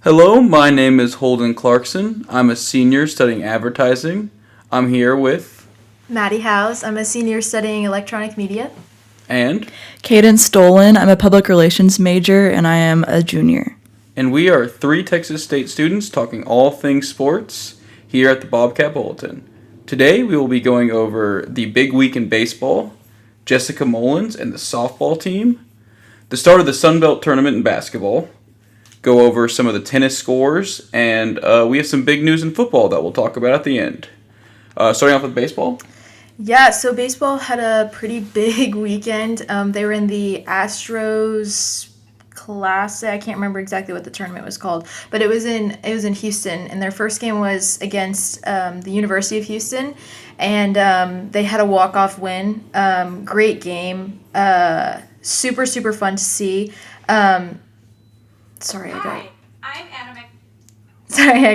Hello, my name is Holden Clarkson. I'm a senior studying advertising. I'm here with Maddie Howes. I'm a senior studying electronic media. and Caden Stolen. I'm a public relations major, and I am a junior. and we are three Texas State students talking all things sports here at the Bobcat Bulletin. Today we will be going over the big week in baseball, Jessica Mullins and the softball team, the start of the Sun Belt tournament in basketball, go over some of the tennis scores, and we have some big news in football that we'll talk about at the end. Starting off with baseball. Yeah, so baseball had a pretty big weekend. They were in the Astros Classic. I can't remember exactly what the tournament was called, but it was in Houston, and their first game was against the University of Houston, and they had a walk-off win. Great game. Super fun to see. Sorry, I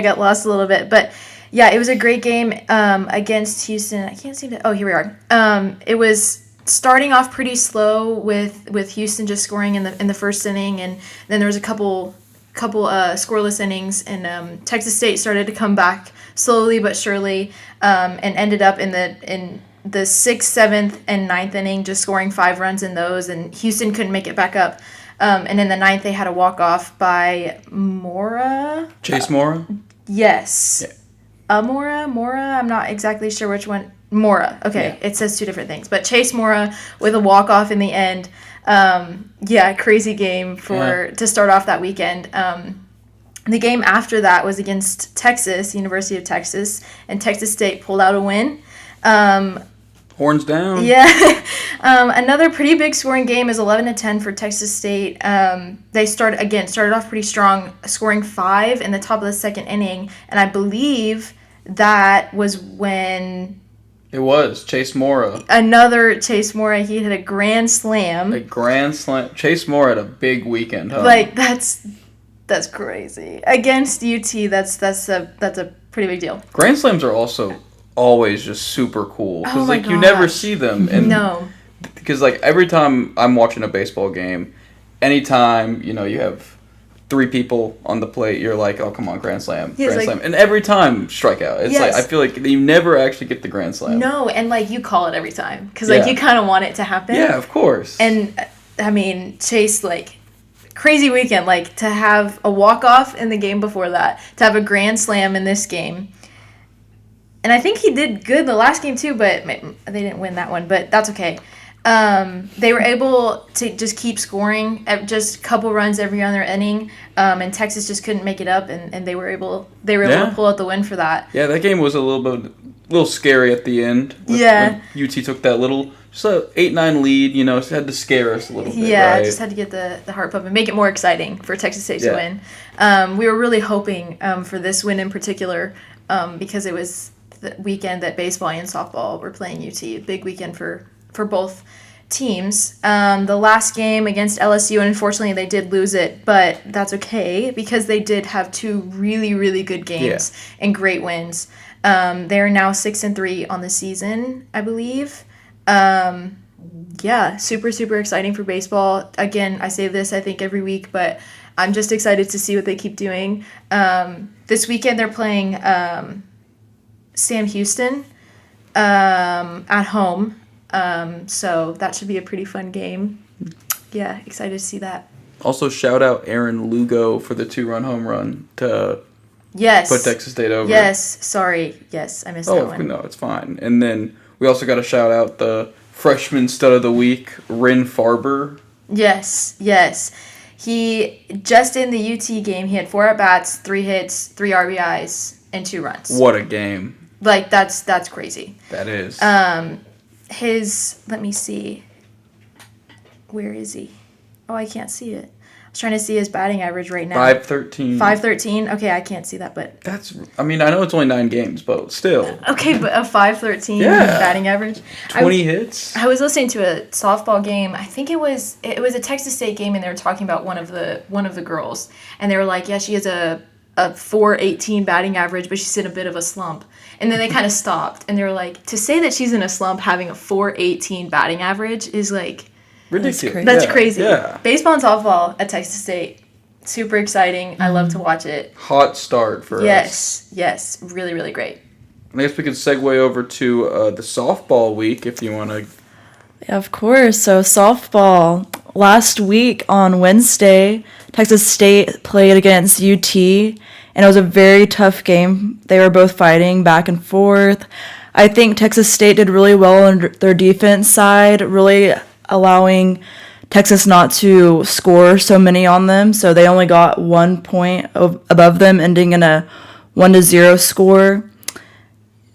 got lost a little bit, but yeah, it was a great game against Houston. I can't seem to. Oh, here we are. It was starting off pretty slow with Houston just scoring in the first inning, and then there was a couple scoreless innings, and Texas State started to come back slowly but surely, and ended up in the 6th, 7th, and 9th inning, just scoring 5 runs in those, and Houston couldn't make it back up. And in the 9th, they had a walk-off by Mora. Chase Mora? Yes. Yeah. Mora, I'm not exactly sure which one. Mora. Okay, yeah. It says 2 different things. But Chase Mora with a walk-off in the end. Crazy game to start off that weekend. The game after that was against Texas, University of Texas, and Texas State pulled out a win. Horns down. Yeah. Another pretty big scoring game is 11-10 for Texas State. They started off pretty strong, scoring 5 in the top of the 2nd inning, and I believe that was when It was Chase Mora. Another Chase Mora, he hit a grand slam. Chase Mora had a big weekend, huh? Like that's crazy. Against UT, that's a pretty big deal. Grand slams are also always just super cool because my you never gosh. see them. And No. Because every time I'm watching a baseball game, anytime you have 3 people on the plate, you're like, oh come on, grand slam, slam, and every time strikeout. It's yes. I feel like you never actually get the grand slam. No, and you call it every time because you kind of want it to happen. Yeah, of course. And I mean, Chase, crazy weekend, to have a walk-off in the game before that, to have a grand slam in this game. And I think he did good the last game too, but they didn't win that one, but that's okay. They were able to just keep scoring at just a couple runs every other inning, and Texas just couldn't make it up, and they were able to pull out the win for that. Yeah, that game was a little scary at the end. When UT took that just a 8-9 lead, it had to scare us a little bit. Yeah, right? Just had to get the heart pumping, make it more exciting for Texas State to win. We were really hoping for this win in particular, because it was the weekend that baseball and softball were playing UT. A big weekend for both teams. The last game against LSU, and unfortunately they did lose it, but that's okay because they did have 2 really, really good games and great wins. They're now 6-3 on the season, I believe. Super exciting for baseball. Again, I say this I think every week, but I'm just excited to see what they keep doing. This weekend they're playing Sam Houston at home. So that should be a pretty fun game. Yeah, excited to see that. Also, shout out Aaron Lugo for the 2-run home run to put Texas State over. Yes, sorry. Yes, I missed that one. Oh, no, it's fine. And then we also got to shout out the freshman stud of the week, Rin Farber. Yes. He, just in the UT game, he had 4 at-bats, 3 hits, 3 RBIs, and 2 runs. What a game. That's crazy. That is. Let me see. Where is he? Oh, I can't see it. I was trying to see his batting average right now. 513. 513? Okay, I can't see that, but... I know it's only 9 games, but still. Okay, but a 513 batting average? 20 hits? I was listening to a softball game. I think it was a Texas State game, and they were talking about one of the girls. And they were like, yeah, she has a 418 batting average, but she's in a bit of a slump. And then they kind of stopped, and they were like, to say that she's in a slump having a 418 batting average is ridiculous. That's crazy. Yeah. Baseball and softball at Texas State, super exciting. I love to watch it. Hot start for us. Yes, really, really great. I guess we could segue over to the softball week if you want to. Yeah, of course. So softball. Last week on Wednesday, Texas State played against UT, and it was a very tough game. They were both fighting back and forth. I think Texas State did really well on their defense side, really allowing Texas not to score so many on them. So they only got 1 point above them, ending in a 1-0 score.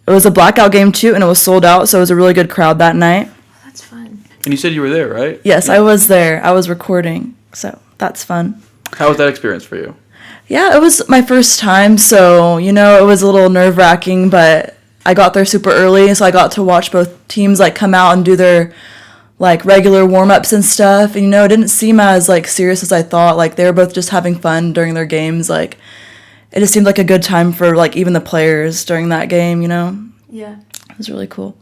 It was a blackout game too, and it was sold out, so it was a really good crowd that night. That's fun. And you said you were there, right? Yes, I was there. I was recording, so that's fun. How was that experience for you? Yeah, it was my first time, so, it was a little nerve-wracking, but I got there super early, so I got to watch both teams, come out and do their, regular warm-ups and stuff, and, it didn't seem as, serious as I thought. They were both just having fun during their games, it just seemed like a good time for, even the players during that game, Yeah. It was really cool.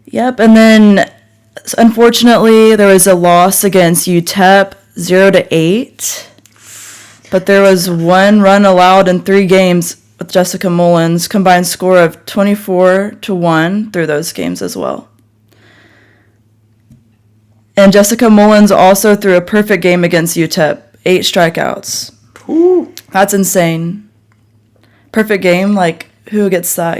Yep, and then, unfortunately, there was a loss against UTEP, 0-8. But there was 1 run allowed in 3 games with Jessica Mullins, combined score of 24-1 through those games as well. And Jessica Mullins also threw a perfect game against UTEP, 8 strikeouts. Ooh. That's insane. Perfect game, who gets that,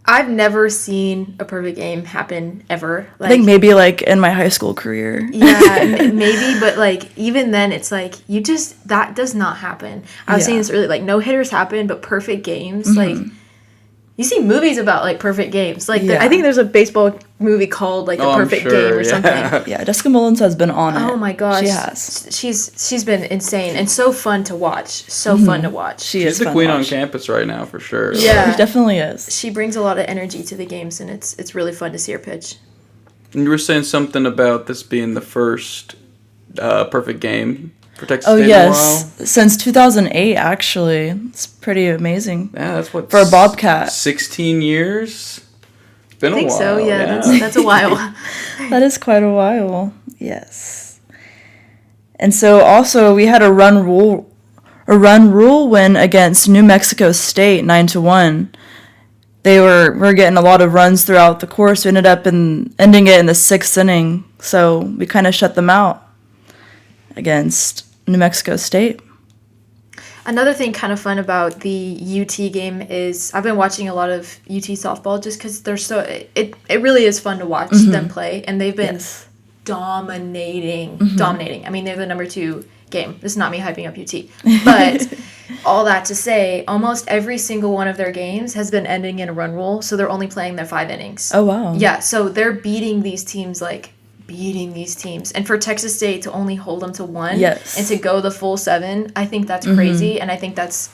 I've never seen a perfect game happen ever. I think maybe, in my high school career. Yeah, maybe, but, even then, it's, that does not happen. I was saying this earlier, no hitters happen, but perfect games, you see movies about, perfect games. I think there's a baseball movie called, The Perfect Game or something. Yeah, Jessica Mullins has been on it. Oh, my gosh. She has. She's been insane and so fun to watch. So fun to watch. She's the queen on campus right now, for sure. Yeah. She definitely is. She brings a lot of energy to the games, and it's really fun to see her pitch. And you were saying something about this being the first perfect game for Texas Oh, State yes. in a while. Since 2008, actually. It's pretty amazing. Yeah, that's what... For a Bobcat. 16 years? It's been a while. I think so, yeah. That's a while. That is quite a while. Yes. And so also we had a run rule win against New Mexico State 9-1. They were getting a lot of runs throughout the course. We ended up ending it in the 6th inning. So we kind of shut them out against New Mexico State. Another thing kind of fun about the UT game is I've been watching a lot of UT softball just because they're so it really is fun to watch them play, and they've been dominating. I mean, they're the number 2 game. This is not me hyping up UT, but all that to say, almost every single one of their games has been ending in a run rule, so they're only playing their 5 innings. Oh wow! Yeah, so they're beating these teams and for Texas State to only hold them to 1 and to go the full 7, I think that's crazy, and I think that's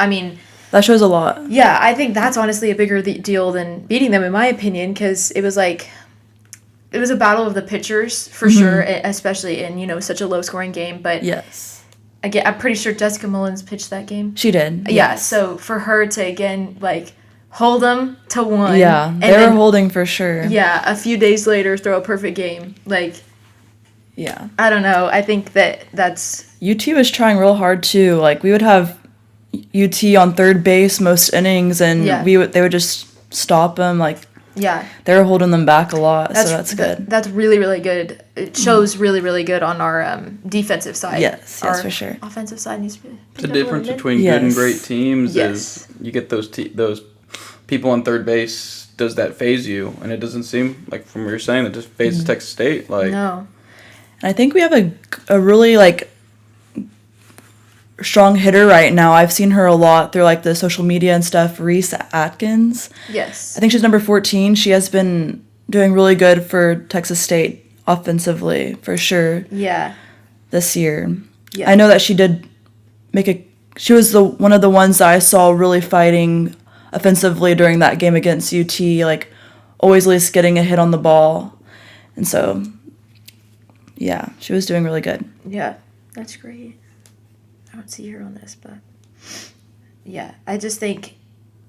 I mean, that shows a lot. Yeah, I think that's honestly a bigger deal than beating them, in my opinion, because it was a battle of the pitchers for sure, especially in such a low scoring game. But yes, again, I'm pretty sure Jessica Mullins pitched that game. She did. Yeah, so for her to again hold them to 1. Yeah, and they were then, holding for sure. Yeah, a few days later throw a perfect game. Yeah. I don't know. I think that's... UT was trying real hard too. We would have UT on third base most innings, and they would just stop them. Yeah. They were holding them back a lot, so that's good. That's really, really good. It shows really, really good on our defensive side. Yes, for sure. Offensive side needs to be... The difference between good and great teams is you get those people on third base. Does that phase you? And it doesn't seem like, from what you're saying, that just phases Texas State. No. I think we have a really strong hitter right now. I've seen her a lot through the social media and stuff. Reese Atkins. Yes. I think she's number 14. She has been doing really good for Texas State offensively for sure. Yeah. This year. Yeah. I know that she did she was one of the ones that I saw really fighting offensively during that game against UT, always at least getting a hit on the ball. And so yeah, she was doing really good. Yeah, that's great. I don't see her on this, but yeah, I just think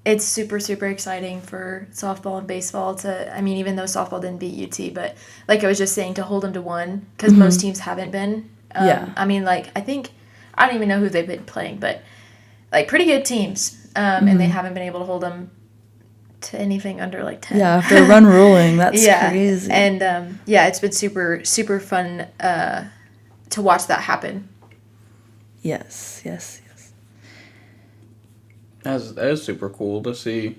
it's super, super exciting for softball and baseball to, I mean, even though softball didn't beat UT, but I was just saying, to hold them to 1, because most teams haven't been. I mean, I think I don't even know who they've been playing, but like pretty good teams. And they haven't been able to hold them to anything under like 10. Yeah, if they're run ruling, that's crazy. And it's been super, super fun to watch that happen. Yes. That is super cool to see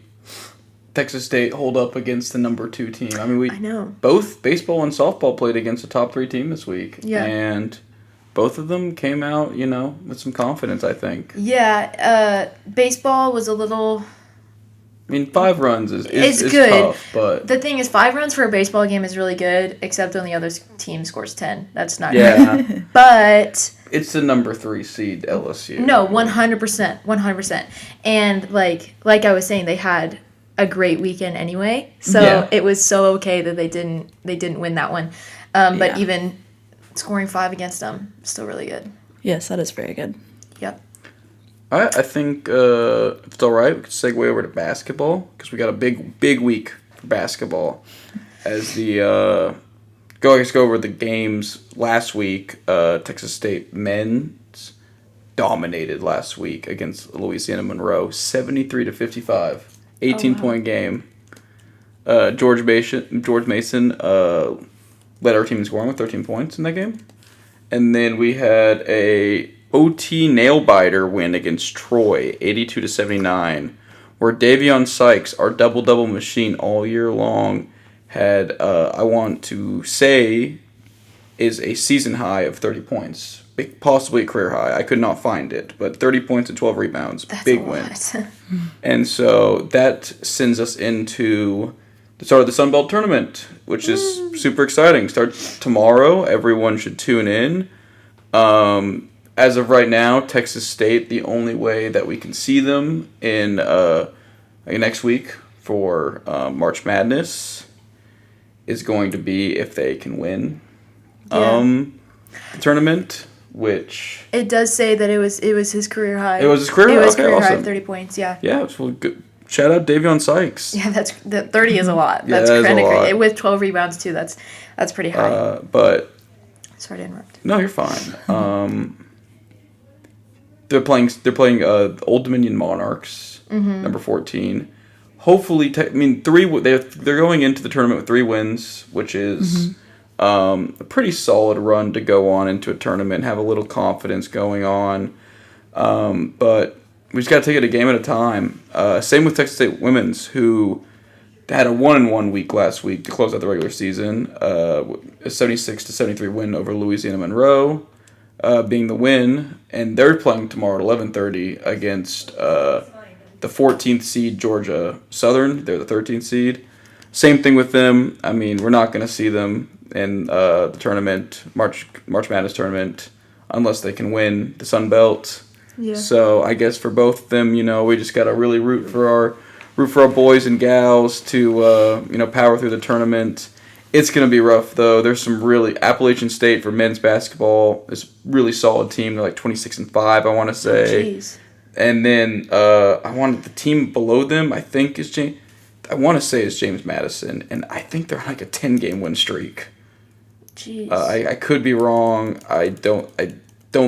Texas State hold up against the number 2 team. I mean, I know. Both baseball and softball played against a top 3 team this week. Yeah. And both of them came out, with some confidence, I think. Yeah, baseball was a little... I mean, 5 runs is good. Tough, but... The thing is, 5 runs for a baseball game is really good, except when the other team scores 10. That's not good. But... It's the number 3 seed, LSU. No, 100%. 100%. And, like I was saying, they had a great weekend anyway. So it was so okay that they didn't win that one. But even scoring 5 against them, still really good. Yes, that is very good. Yep. All right, I think if it's all right, we could segue over to basketball because we got a big week for basketball. As the go over the games last week. Texas State men's dominated last week against Louisiana Monroe, 73-55, 18-point game. George Mason led our team in scoring with 13 points in that game, and then we had a OT nail-biter win against Troy, 82-79, where Davion Sykes, our double-double machine all year long, had, I want to say, is a season high of 30 points. Possibly a career high. I could not find it, but 30 points and 12 rebounds. That's big a win. lot. And so that sends us into the start of the Sun Belt Tournament, which is super exciting. Starts tomorrow. Everyone should tune in. As of right now, Texas State, the only way that we can see them in next week for March Madness is going to be if they can win the tournament, which... It does say that it was his career high. It was his career high? It was Okay, career high awesome. of 30 points, yeah. Yeah, well, good. Shout out Davion Sykes. Yeah, that 30 is a lot. Yeah, That's that is kind of a lot. great. With 12 rebounds, too, that's pretty high. But... Sorry to interrupt. No, you're fine. They're playing Old Dominion Monarchs, number 14. Hopefully, they're going into the tournament with 3 wins, which is a pretty solid run to go on into a tournament, have a little confidence going on. But we just got to take it a game at a time. Same with Texas State women's, who had a 1-1 week last week to close out the regular season. A 76-73 win over Louisiana Monroe, being the win, and they're playing tomorrow at 11:30 against the 14th seed Georgia Southern. They're the 13th seed. Same thing with them. I mean, we're not going to see them in the tournament, March Madness tournament, unless they can win the Sun Belt. Yeah. So I guess for both of them, we just got to really root for our boys and gals to power through the tournament. It's going to be rough, though. There's some really... Appalachian State for men's basketball is a really solid team. They're like 26-5, I want to say. Jeez. And then the team below them, I think, is James... I want to say is James Madison, and I think they're on like a 10-game win streak. Jeez. I could be wrong. I don't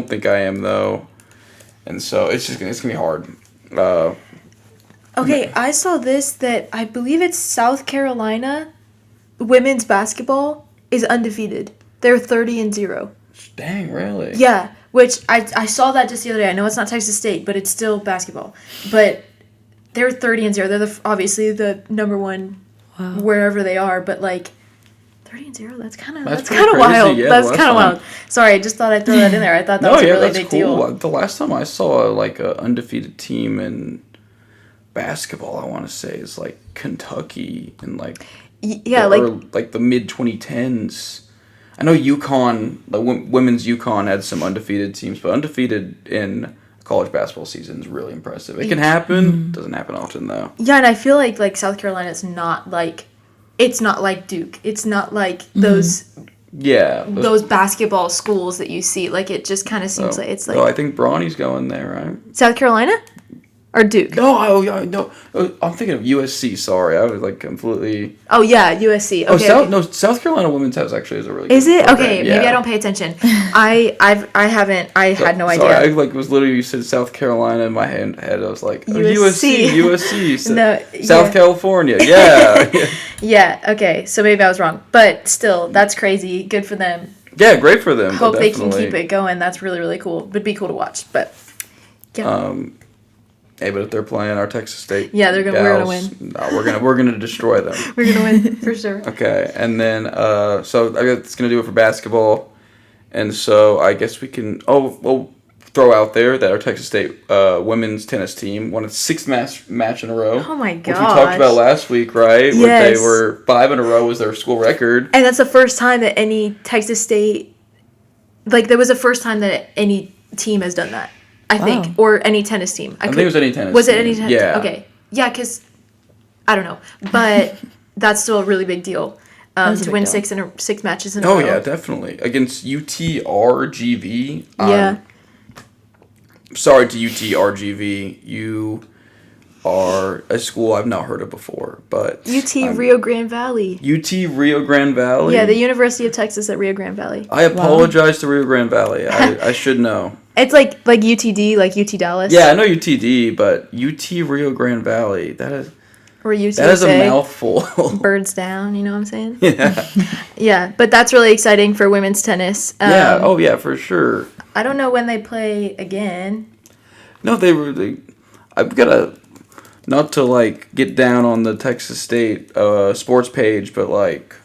think I am, though. And so it's going to be hard. Okay, I saw this that I believe it's South Carolina women's basketball is undefeated. They're 30-0. Dang, really? Yeah, which I saw that just the other day. I know it's not Texas State, but it's still basketball. But they're 30-0. They're obviously the number one wherever they are. But like 30-0, that's kind of wild. Yeah, that's kind of wild. Sorry, I just thought I'd throw that in there. I thought that was a really big deal. The last time I saw like an undefeated team in basketball, I want to say is like Kentucky and like the mid 2010s. I know UConn, the women's UConn had some undefeated teams, but undefeated in college basketball season is really impressive. It can happen. Doesn't happen often though. Yeah, and I feel like South Carolina is not like Duke. It's not like those basketball schools that you see. Like it just kind of seems like it's like. Oh, I think Bronny's going there, right? South Carolina? Or Duke? No, no. I'm thinking of USC. Sorry, I was like completely. Oh yeah, USC. Okay. No, South Carolina women's house actually is a really. Is good it program. okay? Yeah. Maybe I don't pay attention. I haven't. I had no Sorry, idea. I was literally you said South Carolina in my head. I was like USC. USC. No, South California. Yeah. Yeah. Okay. So maybe I was wrong, but still, that's crazy. Good for them. Yeah, great for them. Hope they can keep it going. That's really really cool. Would be cool to watch. But yeah. Hey, but if they're playing our Texas State, Yeah, we're gonna win. No, we're gonna destroy them. We're gonna win for sure. Okay, and then so I guess it's gonna do it for basketball, and so I guess we can we'll throw out there that our Texas State women's tennis team won its sixth match in a row. Oh my Which we gosh. talked about last week, right? Yes. Where they were 5 in a row was their school record. And that's the first time that any Texas State, like, there was the first time that any team has done that, I think. Wow. Or any tennis team. I think it was any tennis Was it team. any tennis? Yeah. Okay. Yeah, because, I don't know. But that's still a really big deal That is a to big win deal. six matches in a Oh, row. yeah, definitely. Against UTRGV. Yeah. Sorry to UTRGV. You are a school I've not heard of before, but UT Rio Grande Valley. UT Rio Grande Valley. Yeah, the University of Texas at Rio Grande Valley. I apologize to Rio Grande Valley. I should know. It's like UTD, like UT Dallas. Yeah, I know UTD, but UT Rio Grande Valley. That is Or UTSA. that is a mouthful. Birds down, you know what I'm saying? Yeah. Yeah, but that's really exciting for women's tennis. Yeah. Oh yeah, for sure. I don't know when they play again. No, I've got to not to like get down on the Texas State sports page, but like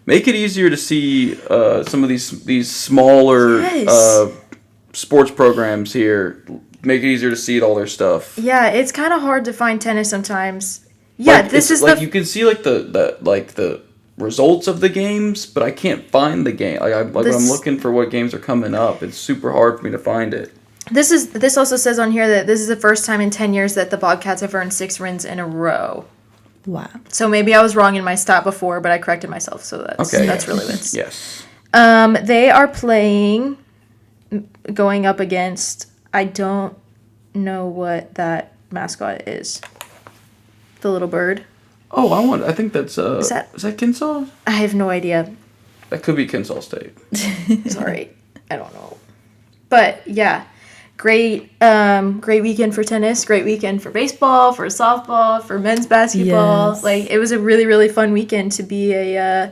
make it easier to see some of these smaller Yes. sports programs here. Make it easier to see all their stuff. Yeah, it's kind of hard to find tennis sometimes. Yeah, Like, this is like the you can see like the results of the games, but I can't find the game. When I'm looking for what games are coming up, it's super hard for me to find it. This also says on here that this is the first time in 10 years that the Bobcats have earned 6 wins in a row. Wow. So maybe I was wrong in my stat before, but I corrected myself. So that's Yes. really wins. Yes. They are playing, going up against. I don't know what that mascot is. The little bird. Oh, I think that's is that- that Kensaw? I have no idea. That could be Kensaw State. Sorry, I don't know. But yeah, great weekend for tennis. Great weekend for baseball, for softball, for men's basketball. Yes. Like, it was a really really fun weekend to be a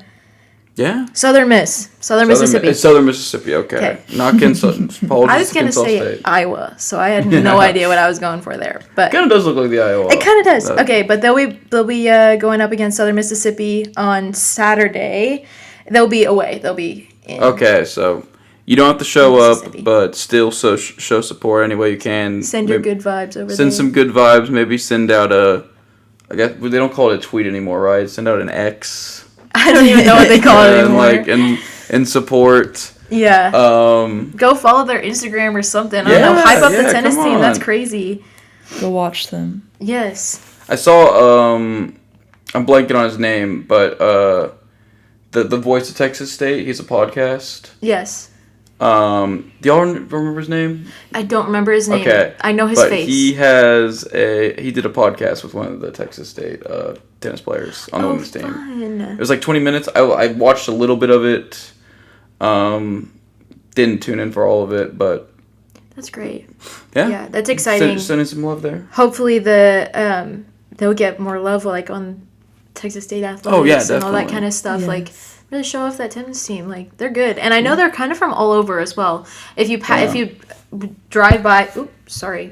Yeah. Southern Mississippi. It's Southern Mississippi. Okay. Not Kensaw. Apologies I was to gonna Kensaw say State. Iowa, so I had no idea what I was going for there. But Kind of does look like the Iowa. it kind of does. That- Okay, but they'll be going up against Southern Mississippi on Saturday. They'll be away. They'll be in. Okay, so you don't have to show up, Mississippi. but still show support any way you can. Send your Maybe good vibes over there. Send some good vibes. Maybe send out I guess they don't call it a tweet anymore, right? Send out an X. I don't even know what they call it anymore. And support. Yeah. Go follow their Instagram or something. I don't know. Yeah, Hype up the yeah, tennis come team. That's on. crazy. Go watch them. Yes. I saw I'm blanking on his name, but the voice of Texas State. He's a podcast. Yes. Do y'all remember his name? I don't remember his name. Okay, I know his but face. he did a podcast with one of the Texas State tennis players on the Oh, women's team. fun. It was like 20 minutes. I watched a little bit of it. Didn't tune in for all of it, but That's great. yeah, Yeah, that's exciting. Sending some love there. Hopefully they'll get more love like on Texas State athletics Oh, yeah, and all that definitely. kind of stuff. Yes. Like, really show off that tennis team. Like, they're good, and I know they're kind of from all over as well. If you drive by,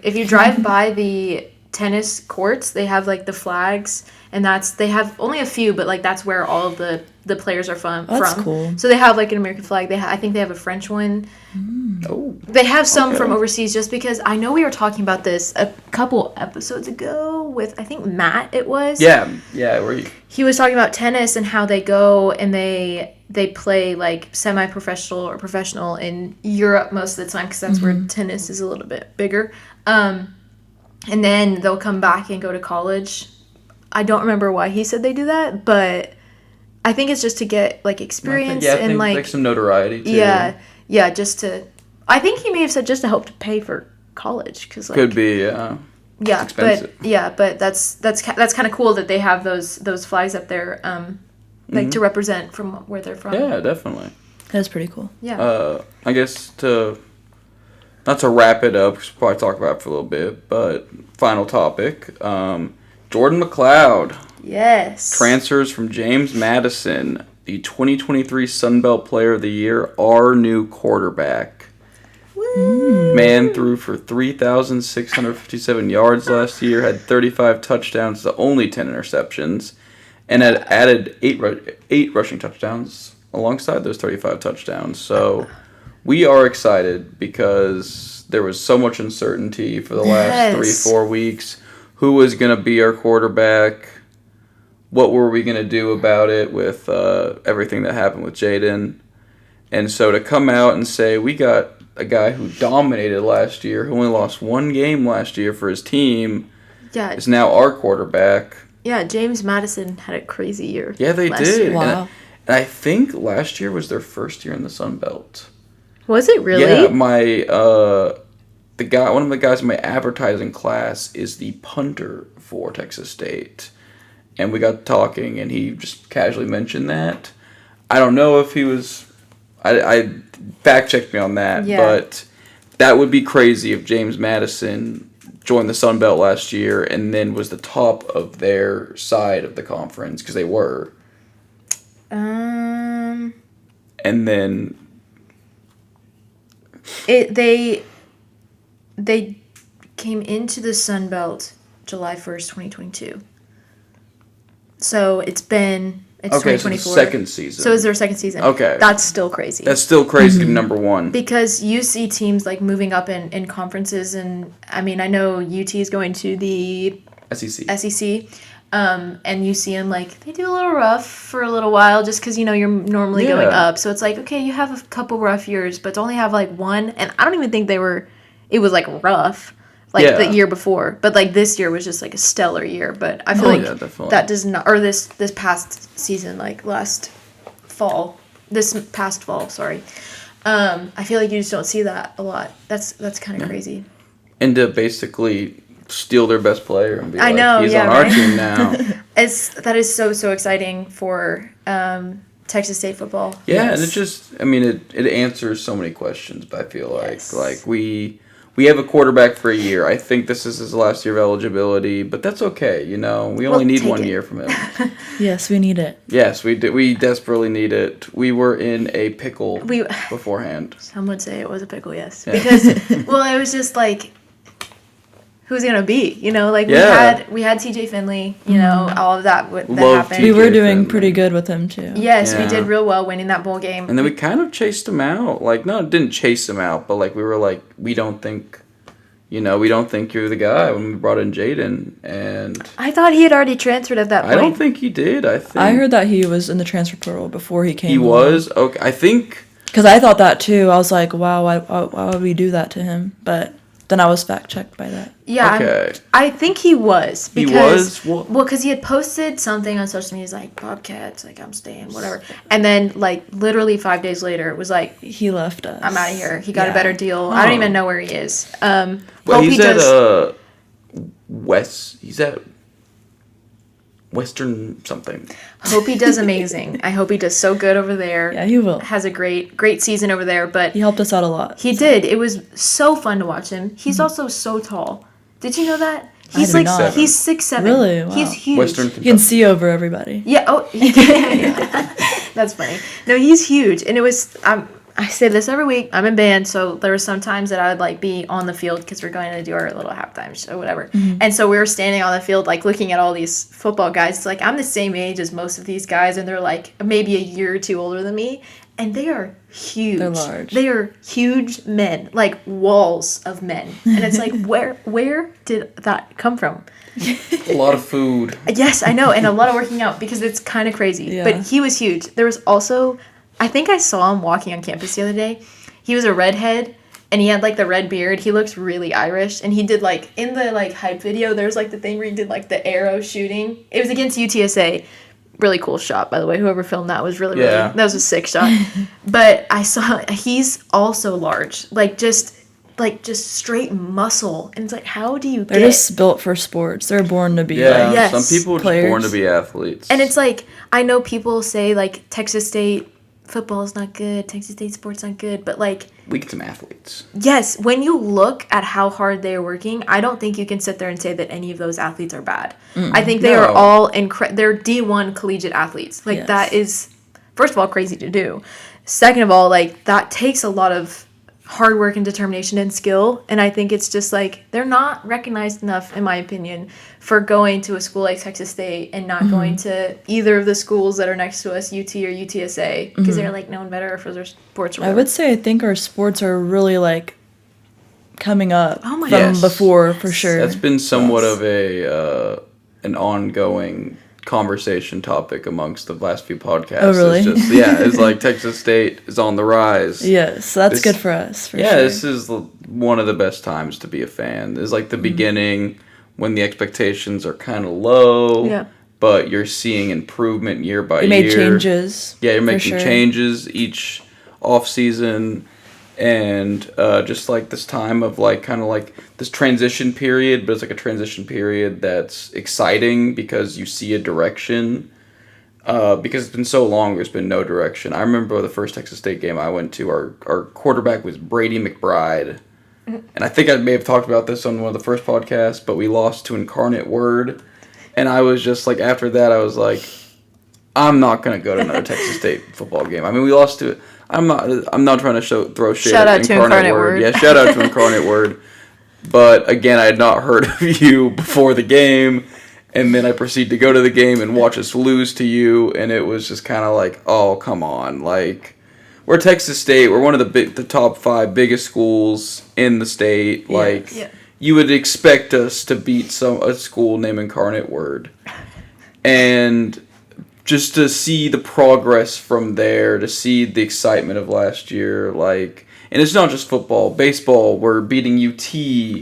if you drive by the tennis courts, they have like the flags, and they have only a few, but like that's where all of the players are from. That's cool. So they have like an American flag. I think they have a French one. Oh, They have some Okay. from overseas, just because I know we were talking about this a couple episodes ago with, I think, Matt it was. yeah. He was talking about tennis and how they go and they play like semi-professional or professional in Europe most of the time, because that's where tennis is a little bit bigger. And then they'll come back and go to college. I don't remember why he said they do that, but I think it's just to get like experience I and think like some notoriety too. yeah, just to. I think he may have said just to help to pay for college, because like Could be. Yeah. Yeah, expensive. but that's kind of cool that they have those flags up there, like to represent from where they're from. Yeah, definitely. That's pretty cool. Yeah. I guess not to wrap it up, 'cause we'll probably talk about it for a little bit, but final topic. Jordan McLeod Yes. transfers from James Madison, the 2023 Sun Belt Player of the Year, our new quarterback. Woo. Man threw for 3,657 yards last year, had 35 touchdowns to only 10 interceptions, and had added eight rushing touchdowns alongside those 35 touchdowns. So we are excited because there was so much uncertainty for the last 3-4 weeks. Who was going to be our quarterback? What were we going to do about it with everything that happened with Jaden? And so to come out and say we got a guy who dominated last year, who only lost one game last year for his team, is now our quarterback. Yeah, James Madison had a crazy year. Yeah, they did. Year. Wow. And I think last year was their first year in the Sun Belt. Was it really? Yeah, one of the guys in my advertising class is the punter for Texas State. And we got talking, and he just casually mentioned that. I don't know if he was... I fact-checked me on that, but that would be crazy if James Madison joined the Sun Belt last year and then was the top of their side of the conference, because they were. And then... They came into the Sun Belt July 1st, 2022. So it's 2024. So the second season. So it's their second season. Okay. That's still crazy. That's still crazy, number one. Because you see teams like moving up in conferences, and I mean, I know UT is going to the SEC. And you see them like they do a little rough for a little while just because you're normally going up. So it's like, okay, you have a couple rough years, but to only have like one, and I don't even think it was like rough the year before, but like this year was just like a stellar year. But I feel that does not, or this past season, like this past fall, sorry. I feel like you just don't see that a lot. That's kind of crazy. And to basically steal their best player and be he's on our team now. That is so exciting for Texas State football. Yeah, and it just, it answers so many questions, but I feel like we have a quarterback for a year. I think this is his last year of eligibility, but that's okay, We only need 1 year from him. Yes, we need it. Yes, we do. We desperately need it. We were in a pickle beforehand. Some would say it was a pickle, yes. Yeah. Because, it was just like, who's gonna be? We had TJ Finley. All of that happened. We were doing pretty good with him too. Yes, we did real well winning that bowl game. And then we kind of chased him out. Didn't chase him out, but we were like, we don't think you're the guy when we brought in Jaden. And I thought he had already transferred at that point. I don't think he did. I heard that he was in the transfer portal before he came. He was? Okay, I think. Because I thought that too. I was like, wow, why would we do that to him? But then I was fact-checked by that. Yeah, okay. I think he was. Because, because he had posted something on social media, he's like, Bobcats, I'm staying, whatever. And then, literally 5 days later, it was like... He left us. I'm out of here. He got a better deal. I don't even know where he is. He's at Western something. Hope he does amazing. I hope he does so good over there. Yeah, he will. Has a great season over there. But he helped us out a lot. He did. It was so fun to watch him. He's also so tall. Did you know that? He's he's 6'7". Really? Wow. He's huge. Western Kentucky. He can see over everybody. Yeah. Oh, that's funny. No, he's huge, and it was. I say this every week. I'm in band, so there were some times that I would be on the field because we're going to do our little halftime show, whatever. Mm-hmm. And so we were standing on the field, looking at all these football guys. It's I'm the same age as most of these guys, and they're maybe a year or two older than me, and they are huge. They're large. They are huge men, walls of men. And it's where did that come from? A lot of food. Yes, I know, and a lot of working out because it's kind of crazy. Yeah. But he was huge. There was also. I think I saw him walking on campus the other day. He was a redhead, and he had, the red beard. He looks really Irish, and he did, in the, hype video, there's, the thing where he did, the arrow shooting. It was against UTSA. Really cool shot, by the way. Whoever filmed that was really, that was a sick shot. But I saw, he's also large. like just straight muscle, and it's like, how do you They're just built for sports. They're born to be like Yes. Some people are just born to be athletes. And it's like, I know people say like Texas State football is not good, Texas State sports not good, but like, we get some athletes. yes, when you look at how hard they are working, I don't think you can sit there and say that any of those athletes are bad. I think they are all they're D1 collegiate athletes. Like, that is, first of all, crazy to do. Second of all, like, that takes a lot of hard work and determination and skill, and I think it's just like they're not recognized enough, in my opinion, for going to a school like Texas State and not going to either of the schools that are next to us, UT or UTSA, because they're like known better for their sports. I would say I think our sports are really like coming up from Yes. before, for sure. That's been somewhat of an ongoing conversation topic amongst the last few podcasts. Oh, really? It's just, it's like Texas State is on the rise. Yes, so that's good for us, for sure. This is one of the best times to be a fan. It's like the beginning when the expectations are kind of low, but you're seeing improvement year by year. You made changes. Yeah, you're making changes each off season. And just like this time of like kind of like this transition period, but it's like a transition period that's exciting because you see a direction. Because it's been so long, there's been no direction. I remember the first Texas State game I went to, our quarterback was Brady McBride. And I think I may have talked about this on one of the first podcasts, but we lost to Incarnate Word. And I was just like, after that, I was like, I'm not going to go to another Texas State football game. I mean, we lost to it. I'm not trying to throw shade at Incarnate Word. Yeah, shout out to Incarnate Word. But again, I had not heard of you before the game, and then I proceed to go to the game and watch us lose to you, and it was just kind of like, oh, come on. Like, we're Texas State. We're one of the top 5 biggest schools in the state. Like, you would expect us to beat a school named Incarnate Word. And just to see the progress from there, to see the excitement of last year, like, and it's not just football, baseball, we're beating UT.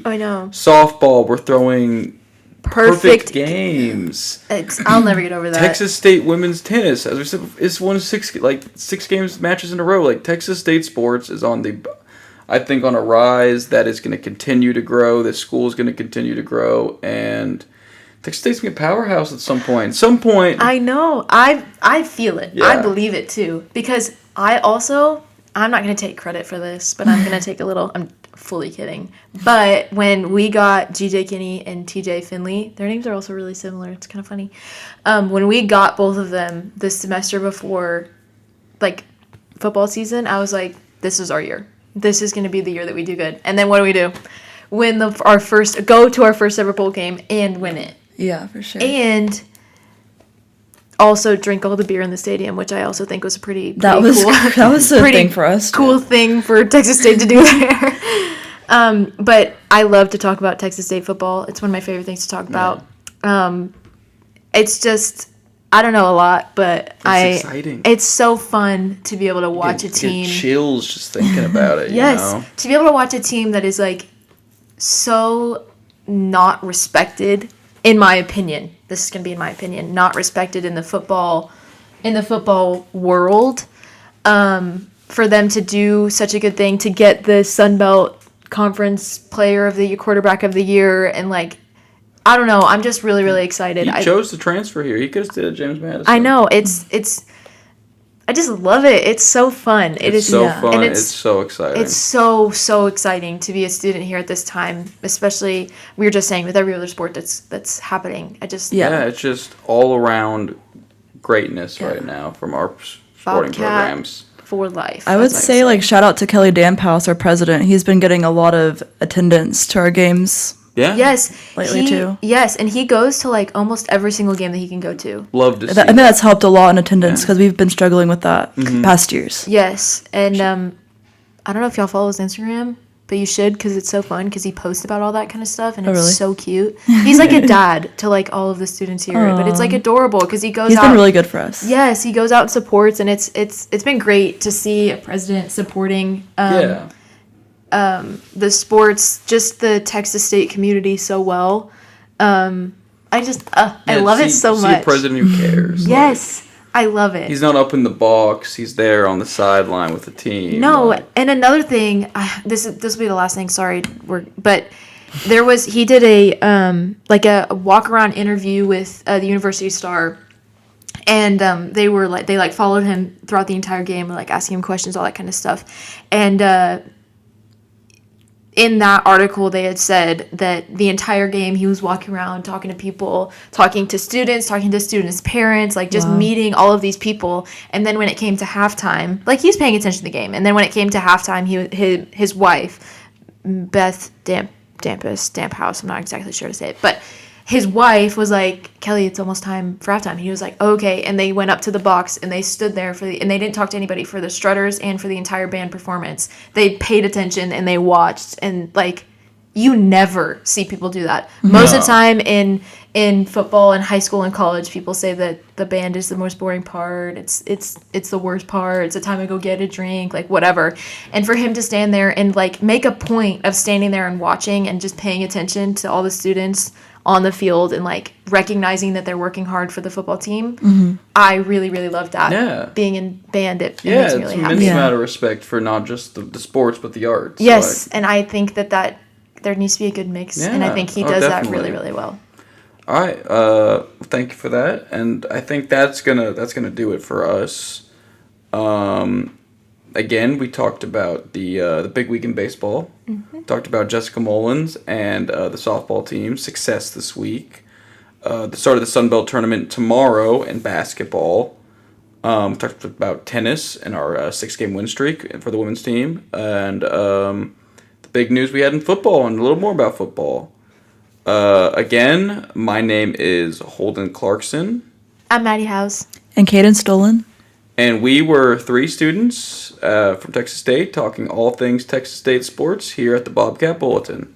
I know. Softball, we're throwing perfect games. I'll never get over that. Texas State women's tennis, as we said, it's won 6 games matches in a row. Like, Texas State sports is on a rise that is going to continue to grow. This school is going to continue to grow, and Texas State's gonna be a powerhouse at some point. I know. I feel it. Yeah. I believe it too. Because I'm not gonna take credit for this, but I'm gonna take a little. I'm fully kidding. But when we got GJ Kinney and TJ Finley, their names are also really similar. It's kind of funny. When we got both of them this semester before, like, football season, I was like, this is our year. This is gonna be the year that we do good. And then what do? Win go to our first ever bowl game and win it. Yeah, for sure. And also drink all the beer in the stadium, which I also think was a pretty cool. That was a thing for us. Cool thing for Texas State to do there. But I love to talk about Texas State football. It's one of my favorite things to talk about. It's just, I don't know a lot, but it's exciting. It's so fun to be able to watch a team. Get chills just thinking about it. Yes, you know? To be able to watch a team that is like so not respected. In my opinion, this is going to be in my opinion, not respected in the football world. For them to do such a good thing, to get the Sun Belt Conference quarterback of the year, and like, I don't know, I'm just really, really excited. He chose to transfer here. He could have stayed at James Madison. I know, I just love it. It's so fun. It's so fun. And it's so exciting. It's so exciting to be a student here at this time, especially, we were just saying, with every other sport that's happening. It's just all around greatness right now from our sporting programs. For life. I would say, like, shout out to Kelly Damphouse, our president. He's been getting a lot of attendance to our games. Yeah. Yes. Lately too. Yes, and he goes to like almost every single game that he can go to. Love to see. I think that's helped a lot in attendance because we've been struggling with that past years. Yes, and I don't know if y'all follow his Instagram, but you should, because it's so fun, because he posts about all that kind of stuff, and it's so cute. He's like a dad to like all of the students here, but it's like adorable because he goes out. He's been really good for us. Yes, he goes out and supports, and it's been great to see a president supporting the sports, just the Texas State community so well. I love it so much. See a president who cares. Yes. I love it. He's not up in the box. He's there on the sideline with the team. No, like- and another thing, this will be the last thing. Sorry, but he did a like a walk around interview with the University Star, and they followed him throughout the entire game, like asking him questions, all that kind of stuff, and in that article, they had said that the entire game he was walking around talking to people, talking to students parents, like just meeting all of these people. And then when it came to halftime, like he was paying attention to the game. And then when it came to halftime, his wife, Beth Damphouse, I'm not exactly sure to say it, but his wife was like, Kelly, it's almost time for halftime. He was like, okay. And they went up to the box and they stood there and they didn't talk to anybody for the Strutters and for the entire band performance. They paid attention and they watched, and like, you never see people do that. Most of the time in football and high school and college, people say that the band is the most boring part. It's the worst part. It's the time to go get a drink, like whatever. And for him to stand there and like make a point of standing there and watching and just paying attention to all the students on the field and like recognizing that they're working hard for the football team, I really, really love that. Yeah. Being in band, it Yeah, makes me it's really an happy. immense amount of respect for not just the sports, but the arts. Yes, and I think that there needs to be a good mix, and I Yeah. think he Oh, does that definitely. really, really well. All right. Thank you for that, and I think that's gonna do it for us. Again, we talked about the big week in baseball. Talked about Jessica Mullins and the softball team's success this week. The start of the Sun Belt tournament tomorrow in basketball. Talked about tennis and our 6-game win streak for the women's team, and the big news we had in football, and a little more about football. Again, my name is Holden Clarkson. I'm Maddie House. And Caden Stolen. And we were 3 students from Texas State talking all things Texas State sports here at the Bobcat Bulletin.